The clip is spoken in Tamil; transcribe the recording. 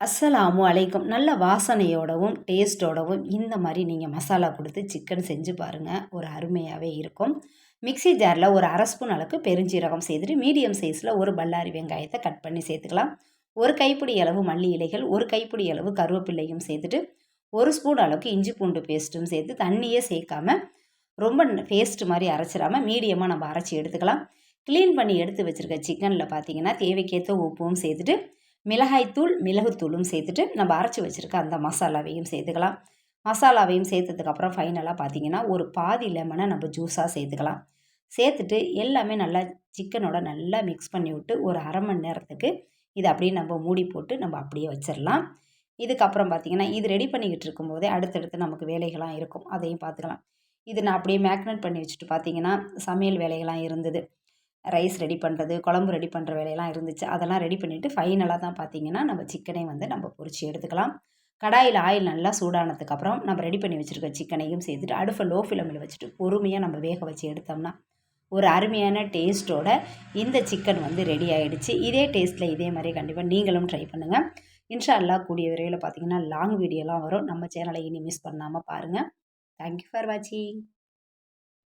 அஸ்ஸலாமு அலைக்கும். நல்ல வாசனையோடவும் டேஸ்ட்டோடவும் இந்த மாதிரி நீங்கள் மசாலா கொடுத்து சிக்கன் செஞ்சு பாருங்கள். ஒரு அருமையாகவே இருக்கும். மிக்ஸி ஜாரில் ஒரு அரை ஸ்பூன் அளவுக்கு பெருஞ்சீரகம் சேர்த்துட்டு மீடியம் சைஸில் ஒரு பல்லாரி வெங்காயத்தை கட் பண்ணி சேர்த்துக்கலாம். ஒரு கைப்பிடி அளவு மல்லி இலைகள், ஒரு கைப்பிடி அளவு கருவேப்பிலையும் சேர்த்துட்டு ஒரு ஸ்பூன் அளவுக்கு இஞ்சி பூண்டு பேஸ்ட்டும் சேர்த்து தண்ணியே சேர்க்காம ரொம்ப பேஸ்ட் மாதிரி அரைச்சிடாமல் மீடியமாக நம்ம அரைச்சி எடுத்துக்கலாம். க்ளீன் பண்ணி எடுத்து வச்சுருக்க சிக்கனில் பார்த்தீங்கன்னா தேவைக்கேற்ற உப்பும் சேர்த்துட்டு மிளகாய்த்தூள் மிளகுத்தூளும் சேர்த்துட்டு நம்ம அரைச்சி வச்சுருக்க அந்த மசாலாவையும் சேர்த்துக்கலாம். மசாலாவையும் சேர்த்ததுக்கப்புறம் ஃபைனலாக பார்த்தீங்கன்னா ஒரு பாதி லெமனை நம்ம ஜூஸாக சேர்த்துக்கலாம். சேர்த்துட்டு எல்லாமே நல்லா சிக்கனோட நல்லா மிக்ஸ் பண்ணி விட்டு ஒரு அரை மணி நேரத்துக்கு இதை அப்படியே நம்ம மூடி போட்டு நம்ம அப்படியே வச்சிடலாம். இதுக்கப்புறம் பார்த்திங்கன்னா இது ரெடி பண்ணிக்கிட்டு இருக்கும்போதே அடுத்தடுத்து நமக்கு வேலைகள்லாம் இருக்கும், அதையும் பார்த்துக்கலாம். இது நான் அப்படியே மேக்னேட் பண்ணி வச்சுட்டு பார்த்திங்கன்னா சமையல் வேலைகள்லாம் இருந்தது. ரைஸ் ரெடி பண்ணுறது, குழம்பு ரெடி பண்ணுற வேலையெல்லாம் இருந்துச்சு. அதெல்லாம் ரெடி பண்ணிவிட்டு ஃபைனலாக தான் பார்த்திங்கன்னா நம்ம சிக்கனை வந்து நம்ம பொரிச்சு எடுத்துக்கலாம். கடாயில் ஆயில் நல்லா சூடானதுக்கப்புறம் நம்ம ரெடி பண்ணி வச்சுருக்க சிக்கனையும் சேர்த்துட்டு அடுப்பை லோ ஃப்ளேமில் வச்சுட்டு பொறுமையாக நம்ம வேக வச்சு எடுத்தோம்னா ஒரு அருமையான டேஸ்ட்டோட இந்த சிக்கன் வந்து ரெடி ஆகிடுச்சு. இதே டேஸ்ட்டில் இதே மாதிரி கண்டிப்பாக நீங்களும் ட்ரை பண்ணுங்கள். இன்ஷா அல்லாஹ் கூடிய விரைவில் பார்த்திங்கன்னா லாங் வீடியோலாம் வரும். நம்ம சேனலை இனி மிஸ் பண்ணாமல் பாருங்கள். தேங்க்யூ ஃபார் வாட்சிங்.